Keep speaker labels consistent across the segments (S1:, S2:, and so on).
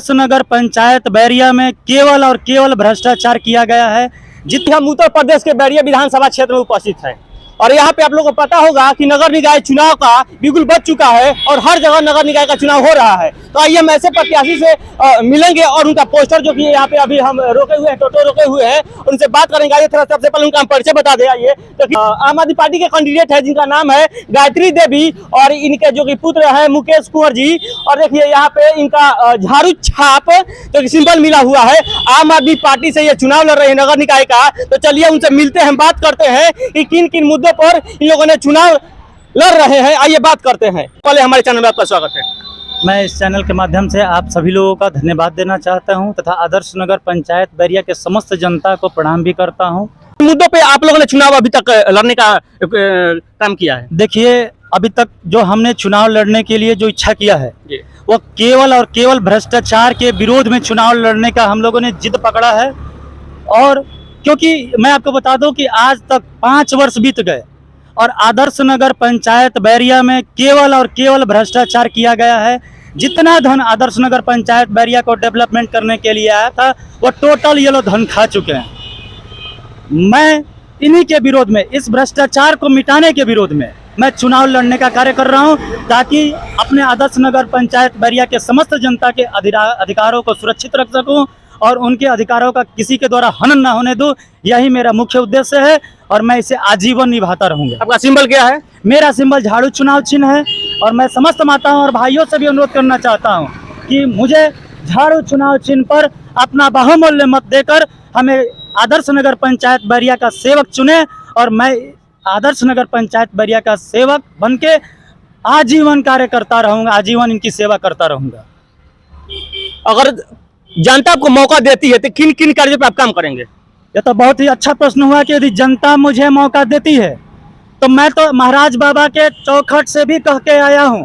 S1: आदर्श नगर पंचायत बैरिया में केवल और केवल भ्रष्टाचार किया गया है।
S2: जितने हम उत्तर प्रदेश के बैरिया विधानसभा क्षेत्र में उपस्थित हैं और यहाँ पे आप लोगों को पता होगा कि नगर निकाय चुनाव का बिल्कुल बच चुका है और हर जगह नगर निकाय का चुनाव हो रहा है। तो आइए हम ऐसे प्रत्याशी से मिलेंगे और उनका पोस्टर जो कि यहाँ पे अभी हम रोके हुए हैं, टोटो रोके हुए हैं, उनसे बात करेंगे। आइए थोड़ा सबसे पहले उनका हम परिचय बता दें। आइए तो आम आदमी पार्टी के कैंडिडेट है जिनका नाम है गायत्री देवी और इनके जो कि पुत्र है मुकेश कुंवर जी। और देखिए यहाँ पे इनका झाड़ू छाप जो कि सिंबल मिला हुआ है। आम आदमी पार्टी से ये चुनाव लड़ रहे हैं नगर निकाय का। तो चलिए उनसे मिलते हैं, बात करते हैं कि किन किन मुद्दों पर इन लोगों ने चुनाव लड़ रहे हैं। आइए बात करते हैं। पहले हमारे चैनल में आपका स्वागत है।
S1: मैं इस चैनल के माध्यम से आप सभी लोगों का धन्यवाद देना चाहता हूं तथा आदर्श नगर पंचायत बैरिया के समस्त जनता को प्रणाम भी करता हूं।
S2: मुद्दों पे आप लोगों ने चुनाव अभी तक लड़ने का काम किया है?
S1: देखिए, अभी तक जो हमने चुनाव लड़ने के लिए जो इच्छा किया है वो केवल और केवल भ्रष्टाचार के विरोध में चुनाव लड़ने का हम लोगों ने जिद पकड़ा है। और क्योंकि मैं आपको बता दूं कि आज तक 5 वर्ष बीत गए और आदर्श नगर पंचायत बैरिया में केवल और केवल भ्रष्टाचार किया गया है। जितना धन आदर्श नगर पंचायत बैरिया को डेवलपमेंट करने के लिए आया था वो टोटल ये लोग धन खा चुके हैं। मैं इन्हीं के विरोध में, इस भ्रष्टाचार को मिटाने के विरोध में मैं चुनाव लड़ने का कार्य कर रहा हूं ताकि अपने आदर्श नगर पंचायत बैरिया के समस्त जनता के अधिकारों को सुरक्षित रख सकूं और उनके अधिकारों का किसी के द्वारा हनन ना होने दूं। यही मेरा मुख्य उद्देश्य है और मैं इसे आजीवन निभाता रहूंगा।
S2: आपका सिंबल क्या है?
S1: मेरा सिंबल झाड़ू चुनाव चिन्ह है और मैं समस्त माताओं और भाइयों से भी अनुरोध करना चाहता हूं कि मुझे झाड़ू चुनाव चिन्ह पर अपना बहुमूल्य मत देकर हमें आदर्श नगर पंचायत बैरिया का सेवक चुने और मैं आदर्श नगर पंचायत बैरिया का सेवक बनके आजीवन कार्य करता रहूंगा, आजीवन इनकी सेवा करता रहूंगा।
S2: अगर जनता आपको मौका देती है तो किन किन कार्यों पे आप काम करेंगे?
S1: यह तो बहुत ही अच्छा प्रश्न हुआ कि यदि जनता मुझे मौका देती है तो मैं तो महाराज बाबा के चौखट से भी कह के आया हूं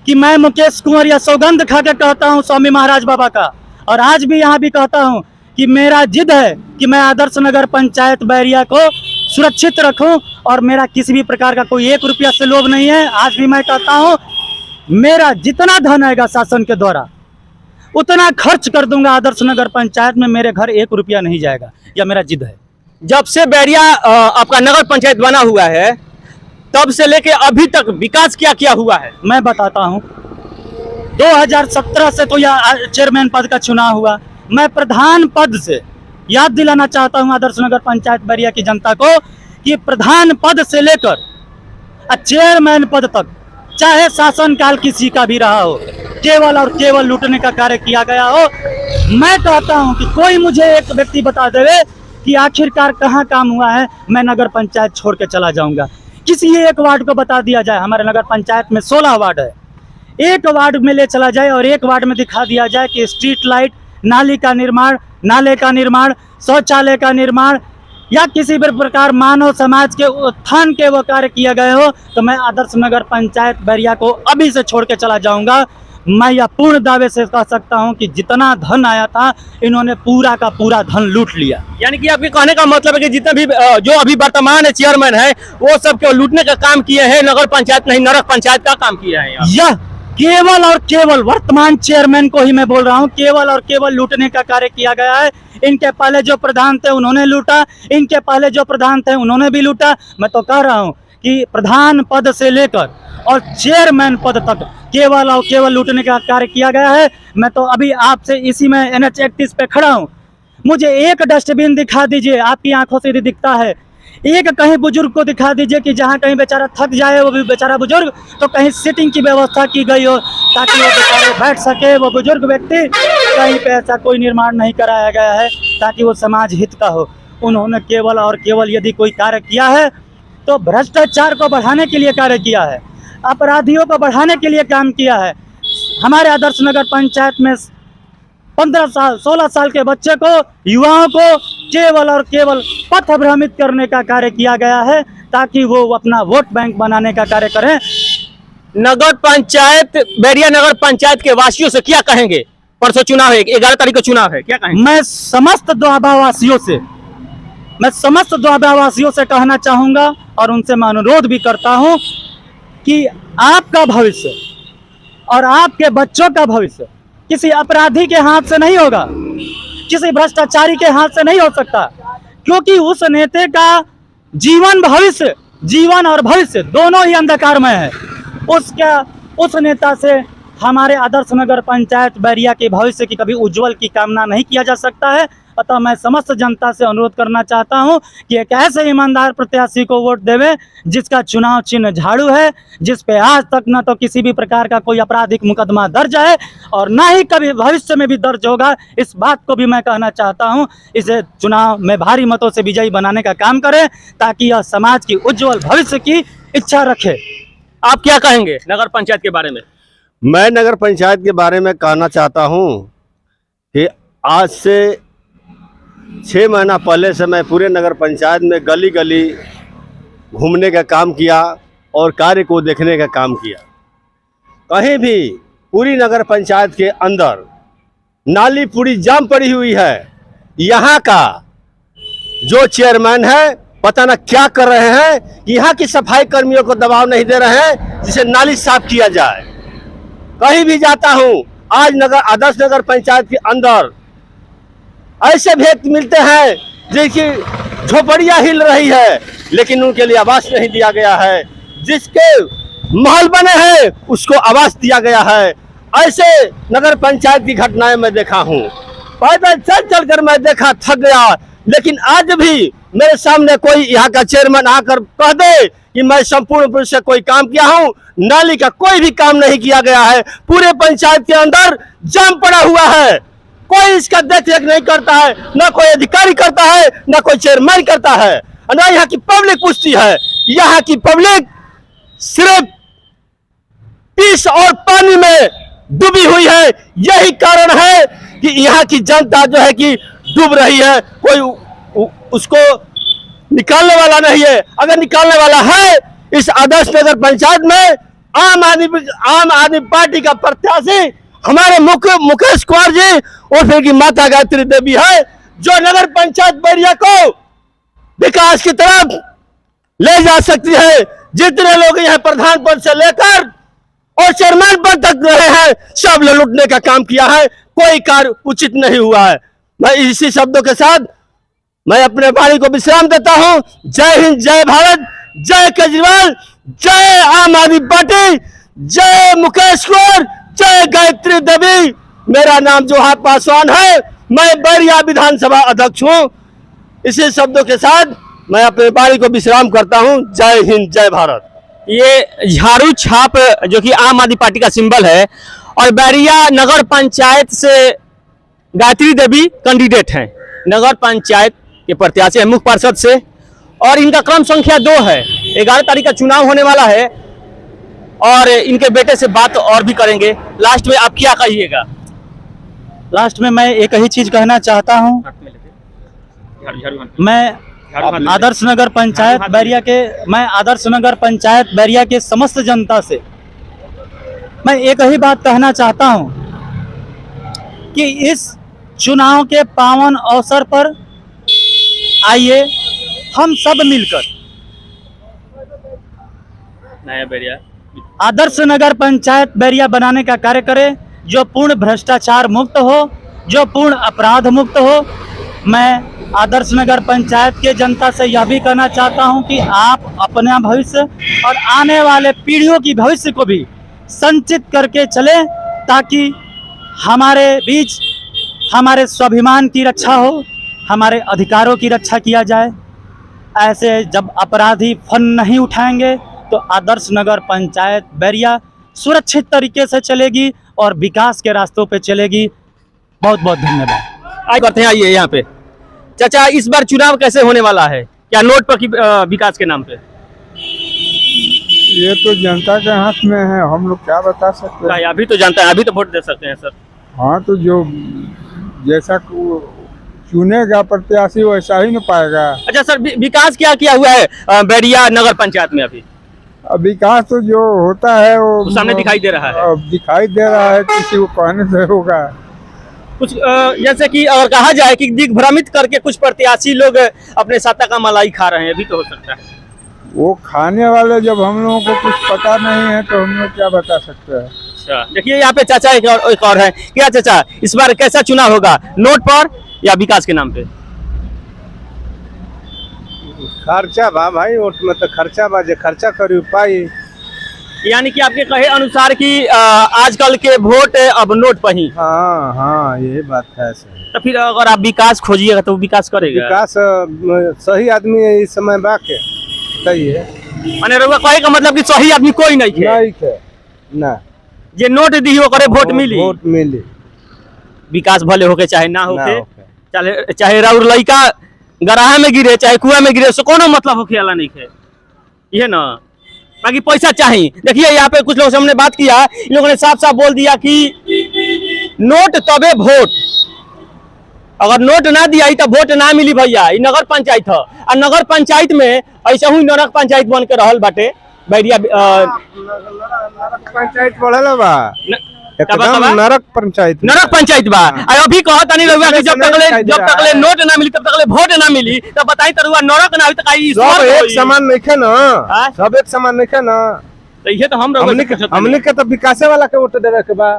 S1: कि मैं मुकेश कुंवर या सौगंध खा के कहता हूं स्वामी महाराज बाबा का, और आज भी यहां भी कहता हूं कि मेरा जिद है कि मैं आदर्श नगर पंचायत बैरिया को सुरक्षित रखूं और मेरा किसी भी प्रकार का कोई 1 रुपया से लोभ नहीं है। आज भी मैं कहता हूं मेरा जितना धन आएगा शासन के द्वारा उतना खर्च कर दूंगा आदर्श नगर पंचायत में, मेरे घर 1 रुपया नहीं जाएगा। यह मेरा जिद है।
S2: जब से बैरिया आपका नगर पंचायत बना हुआ है तब से लेके अभी तक विकास क्या क्या हुआ है?
S1: मैं बताता हूं। 2017 से तो यह चेयरमैन पद का चुनाव हुआ। मैं प्रधान पद से याद दिलाना चाहता हूं आदर्श नगर पंचायत बैरिया की जनता को कि प्रधान पद से लेकर चेयरमैन पद तक चाहे शासनकाल किसी का भी रहा हो, केवल और केवल लूटने का कार्य किया गया हो। मैं कहता हूं कि कोई मुझे एक व्यक्ति बता देवे कि आखिरकार कहां काम हुआ है, मैं नगर पंचायत छोड़ के चला जाऊंगा। किसी एक वार्ड को बता दिया जाए, हमारे नगर पंचायत में 16 वार्ड है, एक वार्ड में ले चला जाए और एक वार्ड में दिखा दिया जाए कि स्ट्रीट लाइट, नाली का निर्माण, नाले का निर्माण, शौचालय का निर्माण या किसी भी प्रकार मानव समाज के उत्थान के वो कार्य किए गए हो तो मैं आदर्श नगर पंचायत बैरिया को अभी से छोड़ के चला जाऊंगा। मैं यह पूर्ण दावे से कह सकता हूं कि जितना धन आया था इन्होंने पूरा का पूरा धन लूट लिया।
S2: यानी कि आपके कहने का मतलब है कि जितने भी जो अभी वर्तमान चेयरमैन है वो सब के लूटने का काम किए हैं, नगर पंचायत नहीं नरक पंचायत का काम किया है।
S1: यह केवल और केवल वर्तमान चेयरमैन को ही मैं बोल रहा हूं, केवल और केवल लूटने का कार्य किया गया है। इनके पहले जो प्रधान थे उन्होंने लूटा, इनके पहले जो प्रधान थे उन्होंने भी लूटा। मैं तो कह रहा हूं कि प्रधान पद से लेकर और चेयरमैन पद तक केवल और केवल लूटने का कार्य किया गया है। मैं तो अभी आपसे इसी में NH 31 पे खड़ा हूं। मुझे एक डस्टबिन दिखा दीजिए, आपकी आंखों से दिखता है। एक कहीं बुजुर्ग को दिखा दीजिए कि जहां कहीं बेचारा थक जाए, वो भी बेचारा बुजुर्ग, तो कहीं सीटिंग की व्यवस्था की गई हो ताकि वो बेचारे बैठ सके, वो बुजुर्ग व्यक्ति। कहीं पे ऐसा कोई निर्माण नहीं कराया गया है ताकि वो समाज हित का हो। उन्होंने केवल और केवल यदि कोई कार्य किया है तो भ्रष्टाचार को बढ़ाने के लिए कार्य किया है, अपराधियों को बढ़ाने के लिए काम किया है। हमारे आदर्श नगर पंचायत में 15 साल 16 साल के बच्चे को, युवाओं को केवल और केवल पथ भ्रमित करने का कार्य किया गया है ताकि वो अपना वोट बैंक बनाने का कार्य करें।
S2: नगर पंचायत बैरिया नगर पंचायत के वासियों से क्या कहेंगे? परसों चुनाव है, 11 तारीख को चुनाव है, क्या कहेंगे?
S1: मैं समस्त द्वाबावासियों से कहना चाहूंगा और उनसे मैं अनुरोध भी करता हूं कि आपका भविष्य और आपके बच्चों का भविष्य किसी अपराधी के हाथ से नहीं होगा, किसी भ्रष्टाचारी के हाथ से नहीं हो सकता, क्योंकि उस नेता का जीवन और भविष्य दोनों ही अंधकारमय है। उस नेता से हमारे आदर्श नगर पंचायत बैरिया के भविष्य की कभी उज्जवल की कामना नहीं किया जा सकता है। अतः मैं समस्त जनता से अनुरोध करना चाहता हूं कि एक ऐसे ईमानदार प्रत्याशी को वोट देवे जिसका चुनाव चिन्ह झाड़ू है, जिस पे आज तक न तो किसी भी प्रकार का कोई आपराधिक मुकदमा दर्ज है और ना ही कभी भविष्य में भी दर्ज होगा। इस बात को भी मैं कहना चाहता हूं, इसे चुनाव में भारी मतों से विजयी बनाने का काम करें ताकि यह समाज की उज्जवल भविष्य की इच्छा रखे।
S2: आप क्या कहेंगे नगर पंचायत के बारे में?
S3: मैं नगर पंचायत के बारे में कहना चाहता हूं कि आज से 6 महीना पहले से मैं पूरे नगर पंचायत में गली गली घूमने का काम किया और कार्य को देखने का काम किया। कहीं भी पूरी नगर पंचायत के अंदर नाली पूरी जाम पड़ी हुई है। यहाँ का जो चेयरमैन है पता ना क्या कर रहे हैं, यहाँ की सफाई कर्मियों को दबाव नहीं दे रहे हैं जिसे नाली साफ किया जाए। कहीं भी जाता हूँ आज आदर्श नगर पंचायत के अंदर ऐसे व्यक्ति मिलते हैं जिनकी झोपड़ियां हिल रही है लेकिन उनके लिए आवास नहीं दिया गया है, जिसके महल बने हैं उसको आवास दिया गया है। ऐसे नगर पंचायत की घटनाएं मैं देखा हूँ। पैदल चल कर मैं देखा, थक गया। लेकिन आज भी मेरे सामने कोई यहाँ का चेयरमैन आकर कह दे कि मैं संपूर्ण रूप से कोई काम किया हूँ, नाली का कोई भी काम नहीं किया गया है। पूरे पंचायत के अंदर जाम पड़ा हुआ है, कोई इसका देख रेख नहीं करता है, ना कोई अधिकारी करता है, ना कोई चेयरमैन करता है, ना यहाँ की पब्लिक पूछती है। यहाँ की पब्लिक सिर्फ पीस और पानी में डूबी हुई है। यही कारण है कि यहाँ की जनता जो है कि डूब रही है। कोई उसको निकालने वाला नहीं है। अगर निकालने वाला है, इस आदर्श नगर पंचायत में आम आदमी पार्टी का प्रत्याशी हमारे मुकेश कुमार जी और फिर की माता गायत्री देवी है, जो नगर पंचायत बैरिया को विकास की तरफ ले जा सकती है। जितने लोग यहाँ प्रधान पद से लेकर और चेयरमैन पद तक रहे हैं, सब लूटने का काम किया है। कोई कार्य उचित नहीं हुआ है। मैं इसी शब्दों के साथ मैं अपने वाणी को विश्राम देता हूं। जय हिंद, जय भारत, जय केजरीवाल, जय आम आदमी पार्टी, जय मुकेश कुमार, जय गायत्री देवी। मेरा नाम जोहार पासवान है, मैं बैरिया विधानसभा अध्यक्ष हूं। इसी शब्दों के साथ मैं अपने वाणी को विश्राम करता हूं। जय हिंद, जय भारत।
S2: ये झाड़ू छाप जो कि आम आदमी पार्टी का सिंबल है और बैरिया नगर पंचायत से गायत्री देवी कैंडिडेट हैं, नगर पंचायत के प्रत्याशी है मुख्य पार्षद से, और इनका क्रम संख्या 2 है। 11 तारीख का चुनाव होने वाला है और इनके बेटे से बात और भी करेंगे। लास्ट में आप क्या कहिएगा?
S1: लास्ट में मैं एक ही चीज कहना चाहता हूं। मैं आदर्श नगर पंचायत बैरिया के समस्त जनता से मैं एक ही बात कहना चाहता हूं कि इस चुनाव के पावन अवसर पर आइए हम सब मिलकर
S2: नया बैरिया
S1: आदर्श नगर पंचायत बैरिया बनाने का कार्य करें, जो पूर्ण भ्रष्टाचार मुक्त हो, जो पूर्ण अपराध मुक्त हो। मैं आदर्श नगर पंचायत के जनता से यह भी कहना चाहता हूं कि आप अपना भविष्य और आने वाले पीढ़ियों की भविष्य को भी संचित करके चलें, ताकि हमारे बीच हमारे स्वाभिमान की रक्षा हो, हमारे अधिकारों की रक्षा किया जाए। ऐसे जब अपराधी फन नहीं उठाएंगे तो आदर्श नगर पंचायत बैरिया सुरक्षित तरीके से चलेगी और विकास के रास्तों पे चलेगी। बहुत बहुत धन्यवाद।
S2: आइए करते हैं, आइए यहाँ पे। चाचा, इस बार चुनाव कैसे होने वाला है? क्या नोट पर की विकास के नाम पे?
S4: ये तो जनता के हाथ में है, हम लोग क्या बता सकते हैं।
S2: अभी तो जानते हैं, अभी तो वोट दे सकते हैं सर।
S4: हाँ, तो जो जैसा चुनेगा प्रत्याशी वैसा ही न पाएगा।
S2: अच्छा सर, विकास क्या किया हुआ है बैरिया नगर पंचायत में अभी?
S4: विकास तो जो होता है वो
S2: सामने दिखाई दे रहा है।
S4: दिखाई दे रहा है, किसी को कहने से होगा
S2: कुछ जैसे कि अगर कहा जाए कि दिग्भ्रमित करके कुछ प्रत्याशी लोग अपने सत्ता का मलाई खा रहे हैं, अभी तो हो सकता है।
S4: वो खाने वाले जब हम लोगों को कुछ पता नहीं है तो हम लोग क्या बता सकते हैं।
S2: अच्छा, देखिए यहाँ पे चाचा एक और है। क्या चाचा, इस बार कैसा चुनाव होगा, नोट पर या विकास के नाम पे?
S4: खर्चा बा भाई, वोट में तो खर्चा बा, जे खर्चा करी पाई।
S2: यानी कि आपके कहे अनुसार कि आजकल के वोट अब नोट पर ही।
S4: हाँ हाँ, यही बात है सही।
S2: तो फिर अगर आप विकास खोजिएगा तो विकास करेगा?
S4: विकास सही आदमी है इस समय बा के, सही है।
S2: माने रउआ कहे का मतलब कि सही आदमी कोई नहीं है,
S4: नहीं है ना,
S2: जे नोट दी ओकरे वोट मिली।
S4: वोट मिली,
S2: विकास भले होके चाहे ना होके,
S4: ना होके।
S2: चाहे राउर लड़का गराहा में गिरे चाहे कुआं में गिरे, उससे कोनो मतलब होके वाला नहीं है, ये ना। बाकी पैसा चाहिए। देखिए यहाँ पे कुछ लोग से हमने बात किया, इन लोगों ने साफ साफ बोल दिया कि नोट तबे वोट, अगर नोट ना दिया तो वोट ना मिली भैया। ये नगर पंचायत है, और नगर पंचायत में ऐसा ही नरक पंचायत बन के रहल बाटे बैरिया।
S4: पंचायत बढ़ल बा, एकदम नरक पंचायत,
S2: नरक पंचायत बा। अभी कहता नहीं रहुआ कि जब तक नोट ना मिली तब तक वोट ना मिली, तो बताई तो रहुआ नरक ना हुई तो काई
S4: सब एक समान नहीं है ना, सब एक समान नहीं है ना।
S2: तो ये तो
S4: हमने के तो विकासे वाला के वोट देवे के बा,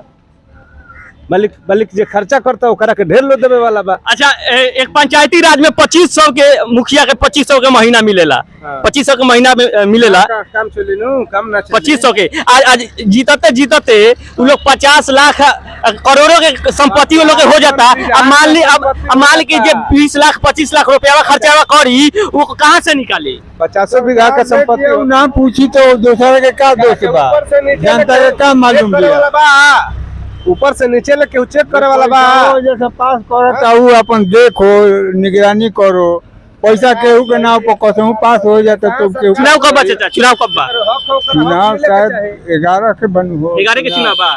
S4: मालिक जे खर्चा करता ओकरा के ढेर लो देवे वाला बा।
S2: अच्छा, एक पंचायती राज में 2500 के मुखिया के 2500 के महीना मिलेला।
S4: हाँ।
S2: 2500 के महीना में मिलेला,
S4: काम चली नु, काम ना चली।
S2: 2500 के। आज जीतते वो लोग 50 लाख करोड़ों के संपत्ति वो लोग के हो जाता। अब मान ली जे 20 लाख 25 लाख रुपया खर्चा करी, वो कहाँ से निकाले?
S4: 50 बीघा का संपत्ति ना पूछी तो दूसरे के का दोष बा, जनता के का मालूम बा। ऊपर से नीचे लेके चेक करे वाला बा, जैसे पास करता हूँ अपन देखो, निगरानी करो। पैसा केहू के नाव पर कसहू पास हो जाता तो केहू।
S2: चुनाव कब बा चाचा? चुनाव कब बा?
S4: चुनाव शायद 11 के बन हो,
S2: 11 के चुनाव बा।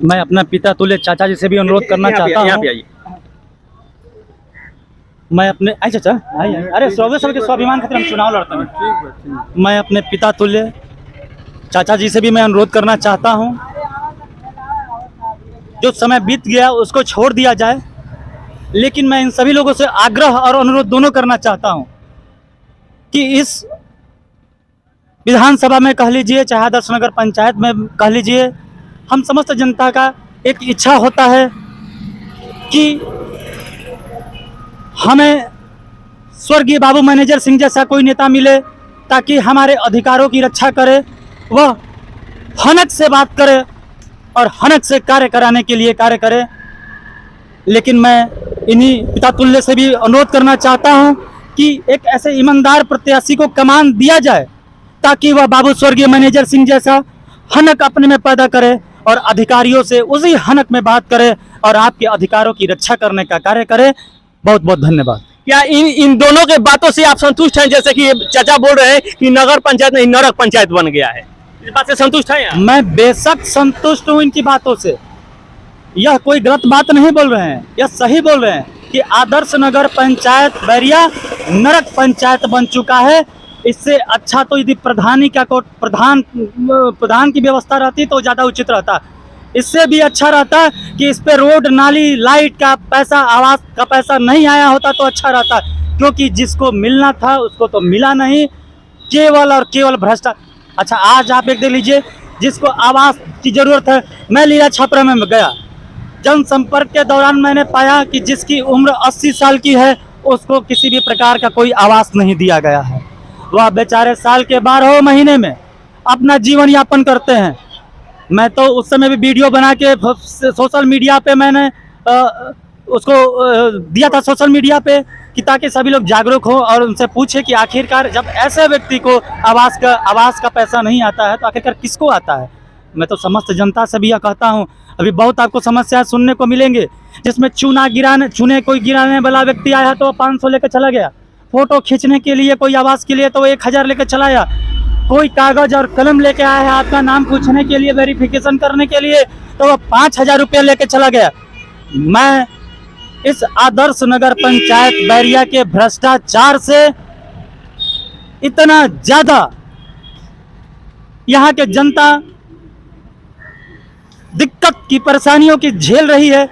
S1: मैं अपना पिता तुल्य चाचा जी से भी अनुरोध करना चाहता हूँ। मैं अपने आई चाचा आई, अरे सब के स्वाभिमान खातिर हम चुनाव लड़ते हैं। मैं अपने पिता तुल्य चाचा जी से भी मैं अनुरोध करना चाहता हूँ, जो समय बीत गया उसको छोड़ दिया जाए। लेकिन मैं इन सभी लोगों से आग्रह और अनुरोध दोनों करना चाहता हूं कि इस विधानसभा में कह लीजिए चाहे आदर्श नगर पंचायत में कह लीजिए, हम समस्त जनता का एक इच्छा होता है कि हमें स्वर्गीय बाबू मैनेजर सिंह जैसा कोई नेता मिले, ताकि हमारे अधिकारों की रक्षा करे, वह हनक से बात करे और हनक से कार्य कराने के लिए कार्य करे। लेकिन मैं इन्हीं पिता तुल्य से भी अनुरोध करना चाहता हूं कि एक ऐसे ईमानदार प्रत्याशी को कमान दिया जाए, ताकि वह बाबू स्वर्गीय मैनेजर सिंह जैसा हनक अपने में पैदा करे और अधिकारियों से उसी हनक में बात करे और आपके अधिकारों की रक्षा करने का कार्य करे। बहुत बहुत धन्यवाद।
S2: क्या इन दोनों के बातों से आप संतुष्ट हैं? जैसे कि चाचा बोल रहे हैं कि नगर पंचायत नहीं नरक पंचायत बन गया है, इस बात से संतुष्ट हैं?
S1: मैं बेशक संतुष्ट हूं इनकी बातों से। यह कोई गलत बात नहीं बोल रहे हैं, यह सही बोल रहे हैं कि आदर्श नगर पंचायत बैरिया नरक पंचायत बन चुका है। इससे अच्छा तो यदि प्रधान की व्यवस्था रहती तो ज़्यादा उचित रहता। इससे भी अच्छा रहता कि इस पे रोड नाली लाइट का पैसा आवास का पैसा नहीं आया होता तो अच्छा रहता, क्योंकि जिसको मिलना था उसको तो मिला नहीं, केवल और केवल भ्रष्टाचार। अच्छा, आज आप एक देख लीजिए, जिसको आवास की जरूरत है, मैं लीला छपरा में गया, जनसंपर्क के दौरान मैंने पाया कि जिसकी उम्र 80 साल की है उसको किसी भी प्रकार का कोई आवास नहीं दिया गया है। वह बेचारे साल के 12 महीने में अपना जीवन यापन करते हैं। मैं तो उस समय भी वीडियो बना के सोशल मीडिया पे मैंने उसको दिया था सोशल मीडिया पे, कि ताकि सभी लोग जागरूक हो और उनसे पूछे कि आखिरकार जब ऐसे व्यक्ति को आवास का पैसा नहीं आता है तो आखिरकार किसको आता है। मैं तो समस्त जनता से भी यह कहता हूँ, अभी बहुत आपको समस्याएं सुनने को मिलेंगे, जिसमें चूने कोई गिराने वाला व्यक्ति आया तो 500 लेकर चला गया, फोटो खींचने के लिए कोई आवास के लिए तो 1000 लेकर चला गया, कोई कागज और कलम लेके आया है आपका नाम पूछने के लिए, वेरिफिकेशन करने के लिए तो वो 5000 रुपया लेके चला गया। मैं इस आदर्श नगर पंचायत बैरिया के भ्रष्टाचार से इतना ज्यादा यहाँ के जनता दिक्कत की परेशानियों की झेल रही है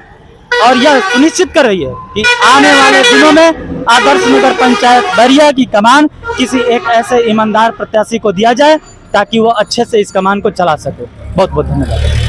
S1: और यह सुनिश्चित कर रही है कि आने वाले दिनों में आदर्श नगर पंचायत बैरिया की कमान किसी एक ऐसे ईमानदार प्रत्याशी को दिया जाए ताकि वो अच्छे से इस कमान को चला सके। बहुत बहुत धन्यवाद।